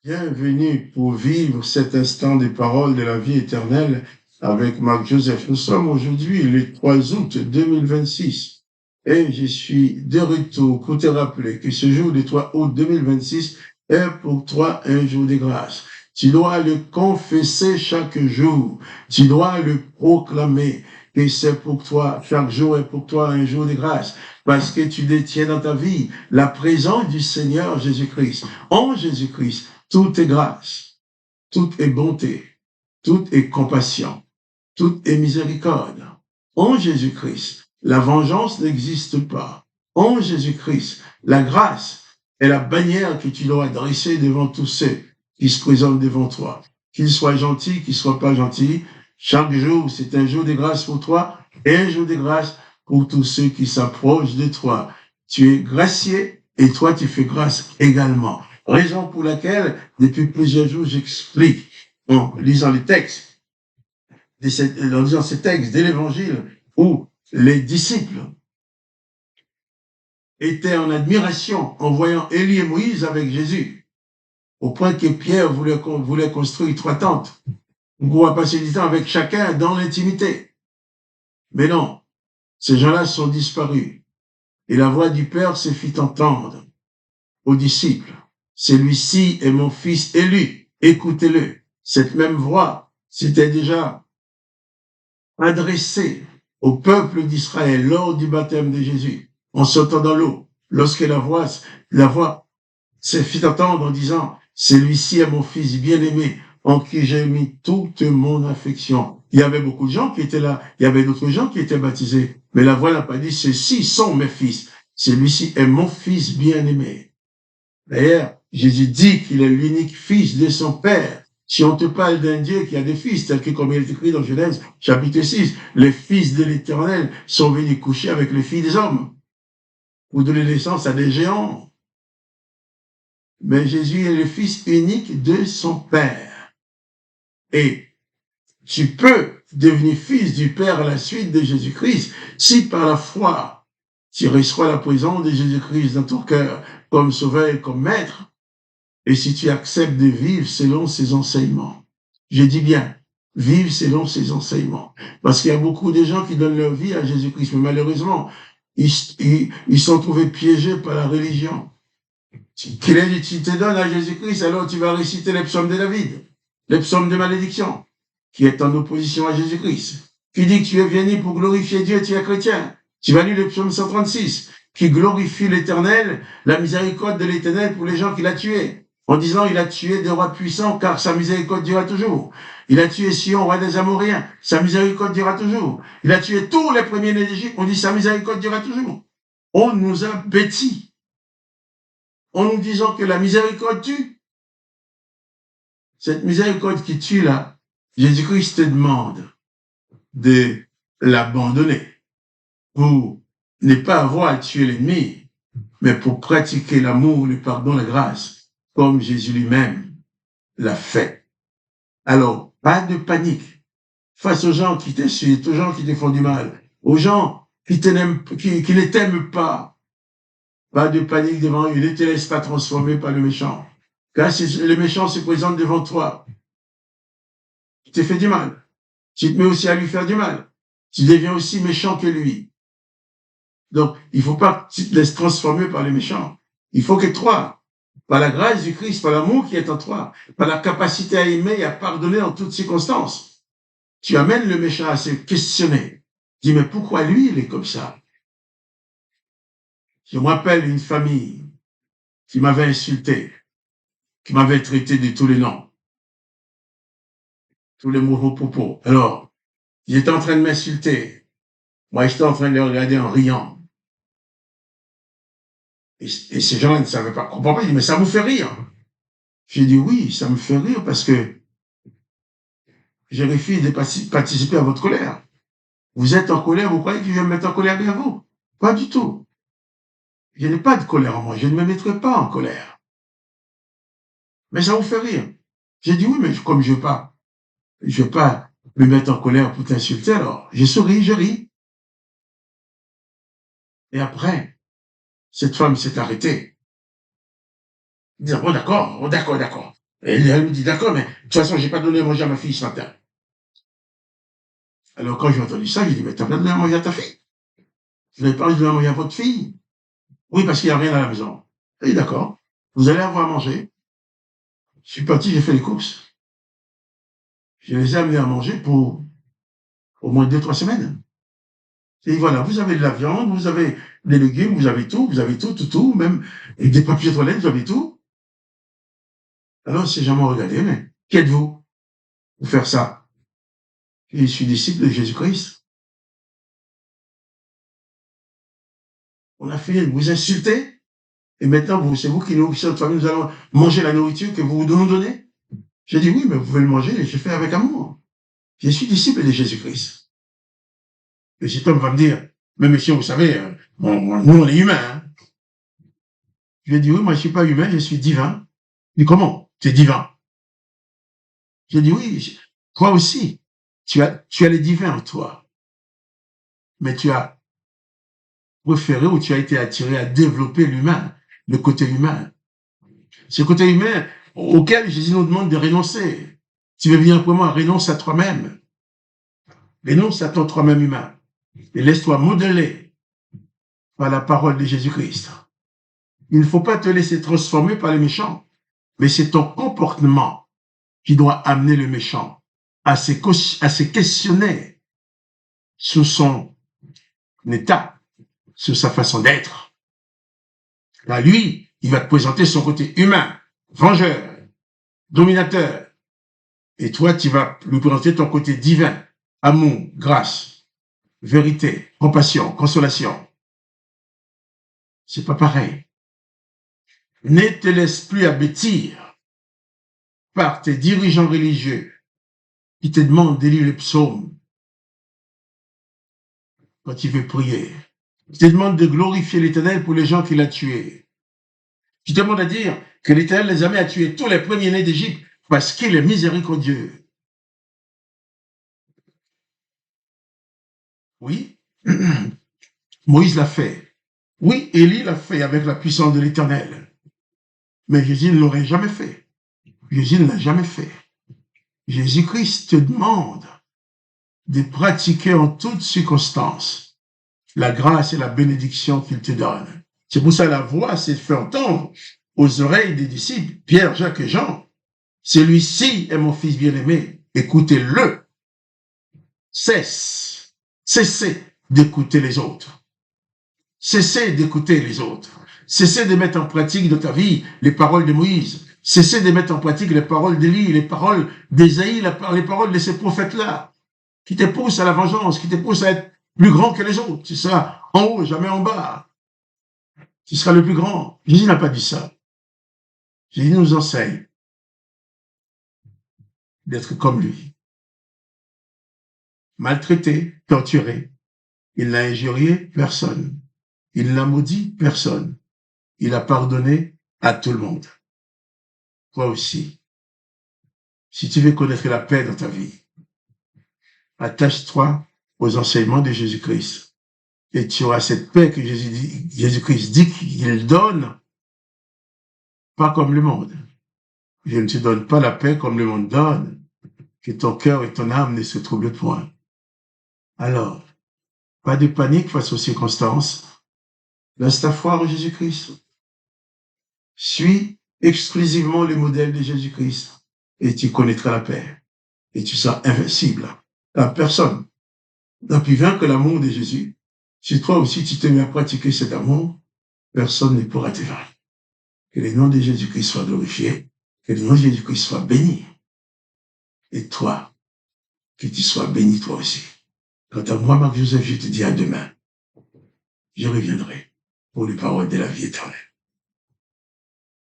Bienvenue pour vivre cet instant des paroles de la vie éternelle avec Marc Joseph. Nous sommes aujourd'hui le 3 août 2026 et je suis de retour pour te rappeler que ce jour du 3 août 2026 est pour toi un jour de grâce. Tu dois le confesser chaque jour. Tu dois le proclamer. Et c'est pour toi, chaque jour est pour toi un jour de grâce, parce que tu détiens dans ta vie la présence du Seigneur Jésus-Christ. En Jésus-Christ, tout est grâce, tout est bonté, tout est compassion, tout est miséricorde. En Jésus-Christ, la vengeance n'existe pas. En Jésus-Christ, la grâce est la bannière que tu dois dresser devant tous ceux qui se présentent devant toi. Qu'ils soient gentils, qu'ils ne soient pas gentils, chaque jour, c'est un jour de grâce pour toi et un jour de grâce pour tous ceux qui s'approchent de toi. Tu es gracié et toi, tu fais grâce également. Raison pour laquelle, depuis plusieurs jours, j'explique, en lisant les textes, en lisant ces textes de l'Évangile, où les disciples étaient en admiration en voyant Élie et Moïse avec Jésus, au point que Pierre voulait construire 3 tentes. On va passer du temps avec chacun dans l'intimité. Mais non, ces gens-là sont disparus. Et la voix du Père se fit entendre aux disciples. Celui-ci est mon fils élu, écoutez-le. Cette même voix s'était déjà adressée au peuple d'Israël lors du baptême de Jésus, en sautant dans l'eau, lorsque la voix se fit entendre en disant, celui-ci est mon fils bien-aimé, en qui j'ai mis toute mon affection. Il y avait beaucoup de gens qui étaient là, il y avait d'autres gens qui étaient baptisés, mais la voix n'a pas dit, ceux-ci sont mes fils, celui-ci est mon fils bien-aimé. D'ailleurs, Jésus dit qu'il est l'unique fils de son Père. Si on te parle d'un Dieu qui a des fils, tel que comme il est écrit dans Genèse, chapitre 6, les fils de l'Éternel sont venus coucher avec les filles des hommes pour donner naissance à des géants. Mais Jésus est le fils unique de son Père. Et tu peux devenir fils du Père à la suite de Jésus-Christ si par la foi tu reçois la présence de Jésus-Christ dans ton cœur comme sauveur et comme maître. Et si tu acceptes de vivre selon ses enseignements, je dis bien, vivre selon ses enseignements. Parce qu'il y a beaucoup de gens qui donnent leur vie à Jésus-Christ, mais malheureusement, ils sont trouvés piégés par la religion. Qu'il est dit, tu te donnes à Jésus-Christ, alors tu vas réciter les psaumes de David, les psaumes de malédiction, qui est en opposition à Jésus-Christ. Qui dit que tu es venu pour glorifier Dieu, tu es chrétien. Tu vas lire le psaume 136, qui glorifie l'Éternel, la miséricorde de l'Éternel pour les gens qu'il a tués. En disant, il a tué des rois puissants, car sa miséricorde durera toujours. Il a tué Sion, roi des Amoréens, sa miséricorde durera toujours. Il a tué tous les premiers nés d'Égypte, on dit, sa miséricorde durera toujours. On nous a bêtis, en nous disant que la miséricorde tue. Cette miséricorde qui tue là, Jésus-Christ te demande de l'abandonner pour ne pas avoir à tuer l'ennemi, mais pour pratiquer l'amour, le pardon, la grâce, comme Jésus lui-même l'a fait. Alors, pas de panique face aux gens qui t'insultent, aux gens qui te font du mal, aux gens qui ne t'aiment pas. Pas de panique devant eux, ne te laisse pas transformer par le méchant. Car si le méchant se présente devant toi, il te fait du mal. Tu te mets aussi à lui faire du mal. Tu deviens aussi méchant que lui. Donc, il ne faut pas que tu te laisses transformer par les méchants. Il faut que toi, par la grâce du Christ, par l'amour qui est en toi, par la capacité à aimer et à pardonner en toutes circonstances, tu amènes le méchant à se questionner. Dis, mais pourquoi lui, il est comme ça? Je me rappelle une famille qui m'avait insulté, qui m'avait traité de tous les noms, tous les mauvais propos. Alors, ils étaient en train de m'insulter. Moi, j'étais en train de les regarder en riant. Et ces gens-là ne savaient pas, comprendre pas. Ils disaient, mais ça vous fait rire. J'ai dit, oui, ça me fait rire parce que je refuse de participer à votre colère. Vous êtes en colère, vous croyez que je vais me mettre en colère avec vous? Pas du tout. Je n'ai pas de colère en moi, je ne me mettrai pas en colère. Mais ça vous fait rire. J'ai dit, oui, mais comme je vais pas me mettre en colère pour t'insulter, alors je souris, je ris. Et après, cette femme s'est arrêtée. Elle dit, oh d'accord, d'accord. Et elle me dit, d'accord, mais de toute façon, j'ai pas donné à manger à ma fille ce matin. Alors, quand j'ai entendu ça, j'ai dit, mais t'as pas donné à manger à ta fille? Vous n'avez pas donné à manger à votre fille? Oui, parce qu'il n'y a rien à la maison. Et d'accord. Vous allez avoir à manger. Je suis parti, j'ai fait les courses. Je les ai amenés à manger pour au moins 2-3 semaines. Et voilà, vous avez de la viande, vous avez des légumes, vous avez tout, même et des papiers toilettes, vous avez tout. Alors, ces gens m'ont regardé, mais qui êtes-vous pour faire ça? Et je suis disciple de Jésus-Christ. On a fini de vous insulter, et maintenant, c'est vous qui nourrissez notre famille, nous allons manger la nourriture que vous nous donnez. J'ai dit oui, mais vous pouvez le manger, et je fais avec amour. Je suis disciple de Jésus-Christ. Et cet homme va me dire, mais monsieur, vous savez, nous, on est humains. Hein. Je lui ai dit, oui, moi, je suis pas humain, je suis divin. Il dit, comment? Tu es divin. J'ai dit, oui, toi aussi, tu as les divins en toi. Mais tu as préféré ou tu as été attiré à développer l'humain, le côté humain. Ce côté humain auquel Jésus nous demande de renoncer. Tu veux venir après moi, renonce à toi-même. Renonce à ton toi-même humain. Et laisse-toi modeler par la parole de Jésus-Christ. Il ne faut pas te laisser transformer par les méchants, mais c'est ton comportement qui doit amener le méchant à se questionner sur son état, sur sa façon d'être. Là, lui, il va te présenter son côté humain, vengeur, dominateur. Et toi, tu vas lui présenter ton côté divin, amour, grâce, vérité, compassion, consolation. C'est pas pareil. Ne te laisse plus abêtir par tes dirigeants religieux qui te demandent de lire les psaumes quand tu veux prier. Qui te demandent de glorifier l'Éternel pour les gens qu'il a tués. Qui te demandent à dire que l'Éternel les a mis à tuer tous les premiers-nés d'Égypte parce qu'il est miséricordieux. Oui, Moïse l'a fait. Oui, Élie l'a fait avec la puissance de l'Éternel. Mais Jésus ne l'aurait jamais fait. Jésus ne l'a jamais fait. Jésus-Christ te demande de pratiquer en toutes circonstances la grâce et la bénédiction qu'il te donne. C'est pour ça que la voix s'est fait entendre aux oreilles des disciples, Pierre, Jacques et Jean. Celui-ci est mon fils bien-aimé, écoutez-le. Cessez d'écouter les autres. Cessez d'écouter les autres. Cessez de mettre en pratique dans ta vie les paroles de Moïse. Cessez de mettre en pratique les paroles d'Élie, les paroles d'Ésaïe, les paroles de ces prophètes-là, qui te poussent à la vengeance, qui te poussent à être plus grand que les autres. Tu seras en haut, jamais en bas. Tu seras le plus grand. Jésus n'a pas dit ça. Jésus nous enseigne d'être comme lui. Maltraité, torturé. Il n'a injurié personne. Il n'a maudit personne. Il a pardonné à tout le monde. Toi aussi. Si tu veux connaître la paix dans ta vie, attache-toi aux enseignements de Jésus-Christ. Et tu auras cette paix que Jésus-Christ dit qu'il donne, pas comme le monde. Je ne te donne pas la paix comme le monde donne, que ton cœur et ton âme ne se troublent point. Alors, pas de panique face aux circonstances. Laisse ta foi en Jésus-Christ. Suis exclusivement le modèle de Jésus-Christ et tu connaîtras la paix. Et tu seras invincible. La personne n'a pu vaincre l'amour de Jésus. Si toi aussi tu te mets à pratiquer cet amour, personne ne pourra te vaincre. Que le nom de Jésus-Christ soit glorifié, que le nom de Jésus-Christ soit béni. Et toi, que tu sois béni toi aussi. Quant à moi, Marc-Joseph, je te dis à demain. Je reviendrai pour les paroles de la vie éternelle.